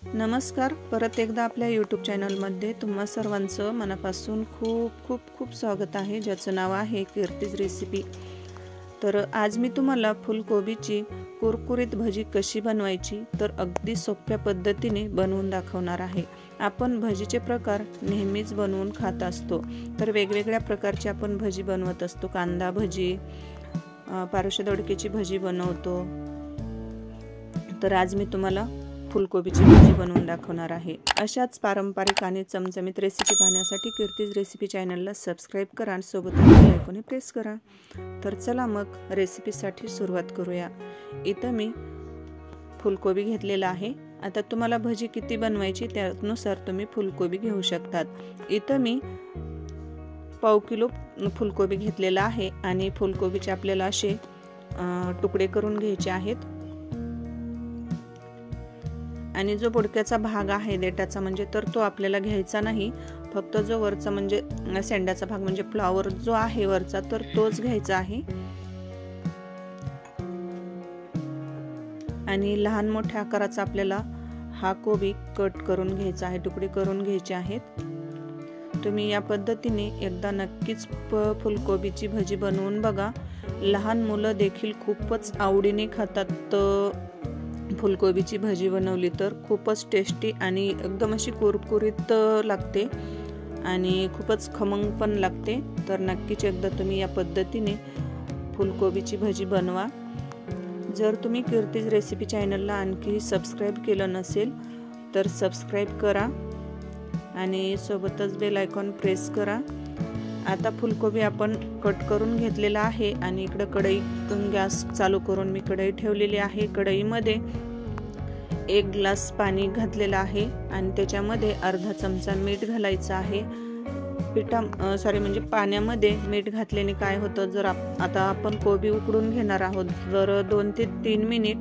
नमस्कार, परत एकदा आपल्या यूट्यूब चॅनलमध्ये तुम्हा सर्वांचं मनापासून खूप खूप खूप स्वागत आहे, ज्याचं नाव आहे कीर्तीज रेसिपी। तर आज मी तुम्हाला फुलकोबीची कुरकुरीत भजी कशी बनवायची तर अगदी सोप्या पद्धतीने बनवून दाखवणार आहे। आपण भजीचे प्रकार नेहमीच बनवून खात असतो, तर वेगवेगळ्या प्रकारची आपण भजी बनवत असतो। कांदा भजी, पारोशा दोडक्याची भजी बनवतो, तर आज मी तुम्हाला फुलकोबीची भजी बनवून दाखवणार आहे। अशाच पारंपरिक आणि चमचमीत रेसिपी पाहण्यासाठी कीर्तीज रेसिपी चॅनलला सबस्क्राइब करा आणि सोबतच बेल आयकॉन प्रेस करा। तर चला मग रेसिपीसाठी सुरुवात करूया। इथं मी फुलकोबी घेतलेला आहे। आता तुम्हाला भजी किती बनवायची त्यानुसार तुम्ही फुलकोबी घेऊ शकतात। इथं मी पाव किलो फुलकोबी घेतलेला आहे आणि फुलकोबीचे आपल्याला असे तुकडे करून घ्यायचे आहेत। आणि जो बुडक्याचा भाग आहे देठाचा म्हणजे तर तो आपल्याला घ्यायचा नाही, फक्त जो वरचा म्हणजे शेंड्याचा भाग म्हणजे फ्लावर जो आहे वरचा तर तोच घ्यायचा आहे। आणि लहान मोठ्या आकाराचा आपल्याला हा कोबी कट करून घ्यायचा आहे, तुकडे करून घ्यायचे आहेत। तुम्ही या पद्धतीने एकदा नक्कीच फुलकोबीची भजी बनवून बघा। लहान मुलं देखील खूपच आवडीने खातात। फुलकोबीची भजी बनवली तर खूपच टेस्टी आणि एकदम अशी कुरकुरीत लागते आणि खूपच खमंग पण लागते। तर नक्कीच एकदा तुम्ही या पद्धतीने फुलकोबीची भजी बनवा। जर तुम्ही कीर्तीज रेसिपी चॅनलला आणखी सबस्क्राइब केलं नसेल तर सबस्क्राइब करा आणि सोबतच बेल आयकॉन प्रेस करा। आता फुलकोबी आपण कट करून घेतलेला आहे आणि इकडे कढई गॅस चालू करून मी कढई ठेवलेली आहे। कढईमध्ये 1 ग्लास पाणी घातलेलं आहे आणि त्याच्यामध्ये अर्धा चमचा मीठ घालायचं आहे। पाण्यामध्ये मीठ घातल्याने काय होतं, जर आता आपण कोबी उकडून घेणार आहोत तर 2 ते 3 मिनिट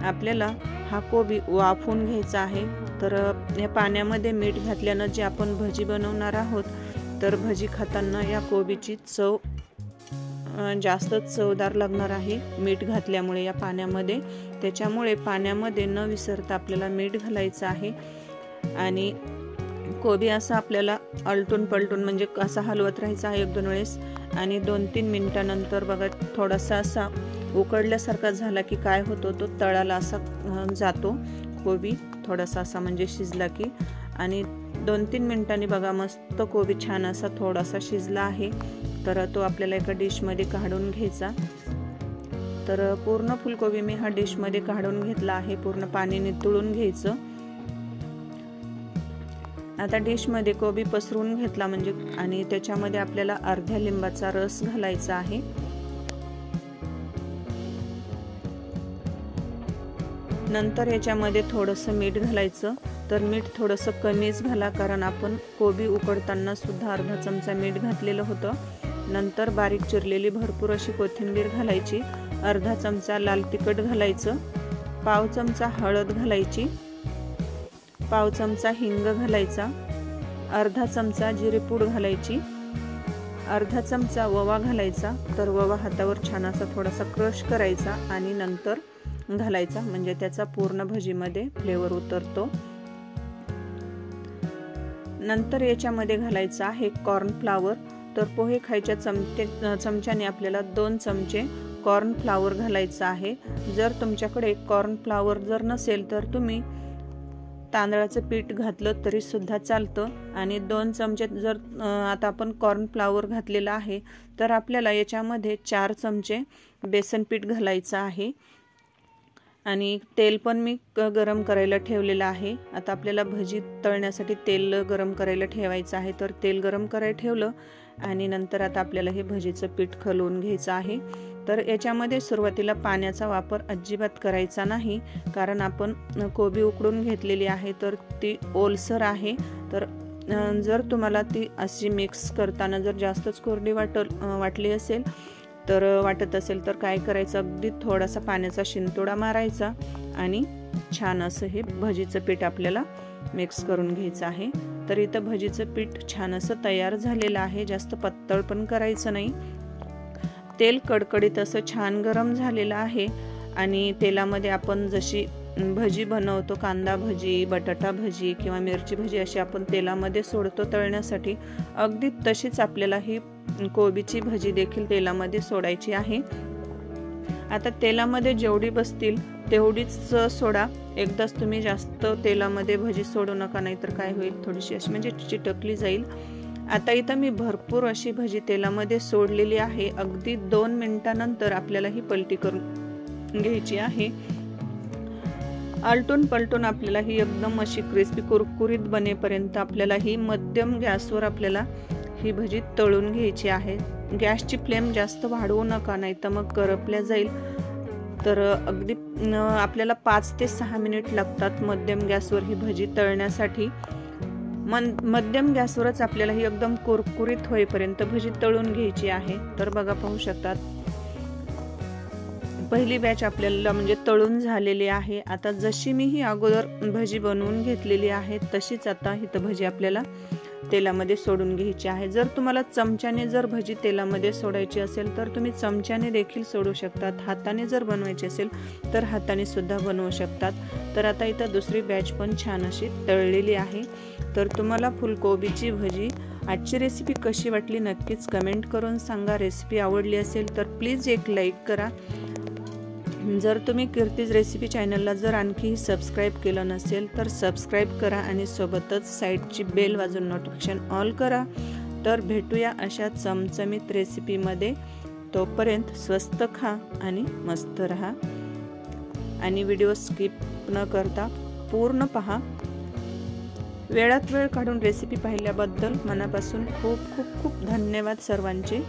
आपल्याला हा कोबी वाफवून घ्यायचा आहे। तर या पाण्यामध्ये मीठ घातल्यानं जे आपण भजी बनवणार आहोत तर भजी खाताना या कोबीची चव जास्त चवदार लागणार आहे मीठ घातल्यामुळे या पाण्यामध्ये। त्याच्यामुळे पाण्यामध्ये न विसरता आपल्याला मीठ घालायचं आहे आणि कोबी असा आपल्याला आलटून पलटून म्हणजे असा हलवत राहायचा आहे 1-2 वेळेस। आणि 2-3 मिनिटानंतर बघा थोडासा असा उकडल्यासारखा झाला की काय होतो, तो तळाला असा जातो कोबी थोडासा असा म्हणजे शिजला की। आणि 2-3 मिनिटांनी बघा मस्त कोबी छान असा थोडासा शिजला आहे, तर तो आपल्याला एका डिशमध्ये काढून घ्यायचा। तर पूर्ण फुलकोबी मी हा डिशमध्ये काढून घेतला आहे, पूर्ण पाणी नितळून घ्यायचं। आता डिशमध्ये कोबी पसरून घेतला म्हणजे आणि त्याच्यामध्ये आपल्याला अर्ध्या लिंबाचा रस घालायचा आहे। नंतर याच्यामध्ये थोडंसं मीठ घालायचं, तर मीठ थोडंसं कमीच घाला कारण आपण कोबी उकडताना सुद्धा अर्धा चमचा मीठ घातलेलं होतं। नंतर बारीक चिरलेली भरपूर अशी कोथिंबीर घालायची, अर्धा चमचा लाल तिखट घालायचं, पाव चमचा हळद घालायची, पाव चमचा हिंग घालायचा, अर्धा चमचा जिरेपूड घालायची, अर्धा चमचा ओवा घालायचा। तर ओवा हातावर छान असा थोडासा क्रश करायचा आणि नंतर घालायचा म्हणजे त्याचा पूर्ण भजीमध्ये फ्लेवर उतरतो। नंतर याच्यामध्ये घालायचं आहे कॉर्नफ्लावर। तर पोहे खायच्या चमच्याने आपल्याला 2 चमचे कॉर्नफ्लावर घालायचं आहे। जर तुमच्याकडे कॉर्नफ्लावर जर नसेल तर तुम्ही तांदळाचं पीठ घातलं तरी सुद्धा चालतं। आणि 2 चमचे जर आता आपण कॉर्नफ्लावर घातलेलं आहे तर आपल्याला याच्यामध्ये 4 चमचे बेसन पीठ घालायचं आहे। आणि तेल पण मी गरम करायला ठेवलेलं आहे। आता आपल्याला भजी तळण्यासाठी तेल गरम करायला ठेवायचं आहे, तर तेल गरम करायला ठेवलं आणि नंतर आता आपल्याला हे भजीचं पीठ खलवून घ्यायचं आहे। तर याच्यामध्ये सुरुवातीला पाण्याचा वापर अजिबात करायचा नाही कारण आपण कोबी उकडून घेतलेली आहे तर ती ओलसर आहे। तर जर तुम्हाला ती अशी मिक्स करताना जर जास्तच कोरडी वाटली असेल तर तर काय करायचं, अगदी थोडासा पाण्याचा शिंतोडा मारायचा आणि छान असं हे भजीचं पीठ आपल्याला मिक्स करून घ्यायचं आहे। तर इथं भजीचं पीठ छान असं तयार झालेलं आहे, जास्त पातळ पण करायचं नाही। तेल कडकडीत असं छान गरम झालेलं आहे आणि तेलामध्ये आपण जशी भजी बनवतो, कांदा भजी, बटाटा भजी किंवा मिरची भजी अशी आपण तेलामध्ये सोडतो तळण्यासाठी, अगदी तशीच आपल्याला ही कोबीची भजी देखील तेलामध्ये सोडायची आहे। आता तेलामध्ये जेवढी बसतील तेवढीच सोडा, एकदाच तुम्ही जास्त तेलामध्ये भजी सोडू नका, नाहीतर काय होईल, थोडीशी अशी म्हणजे चिटकली जाईल। आता इथं मी भरपूर अशी भजी तेलामध्ये सोडलेली आहे। अगदी 2 मिनिटानंतर आपल्याला ही पलटी करून घ्यायची आहे। आलटून पलटून आपल्याला ही एकदम अशी क्रिस्पी कुरकुरीत बनेपर्यंत आपल्याला ही मध्यम गॅसवर आपल्याला ही भजी तळून घ्यायची आहे। गॅसची फ्लेम जास्त वाढवू नका, नाही तर मग करपल्या जाईल। तर अगदी आपल्याला 5 ते 6 मिनिट लागतात मध्यम गॅसवर ही भजी तळण्यासाठी। मध्यम गॅसवरच आपल्याला ही एकदम कुरकुरीत होईपर्यंत भजी तळून घ्यायची आहे। तर बघा, पाहू शकतात पहिली बॅच आपल्याला म्हणजे तळून झालेली आहे। आता जशी मी ही अगोदर भजी बनवून घेतलेली आहे तशीच आता ही भजी आपल्याला तेलामध्ये सोडून घ्यायची आहे। जर तुम्हाला चमच्याने जर भजी तेलामध्ये सोडायची असेल तर तुम्ही चमच्याने देखील सोडू शकतात, हाताने जर बनवायची असेल तर हाताने सुद्धा बनवू शकतात। तर आता इथं दुसरी बॅच पण छान अशी तळलेली आहे। तर तुम्हाला फुलकोबीची भजी आजची रेसिपी कशी वाटली नक्कीच कमेंट करून सांगा। रेसिपी आवडली असेल तर प्लीज एक लाईक करा। जर तुम्ही कीर्तीज रेसिपी चॅनलला जर आणखी सबस्क्राईब केलं नसेल तर सबस्क्राईब करा आणि सोबतच साईडची बेल वाजून नोटिफिकेशन ऑल करा। तर भेटूया अशा चमचमीत रेसिपीमध्ये, तोपर्यंत स्वस्त खा आणि मस्त रहा आणि व्हिडिओ स्किप न करता पूर्ण पहा। वेळात वेळ काढून रेसिपी पाहिल्याबद्दल मनापासून खूप खूप खूप धन्यवाद सर्वांचे।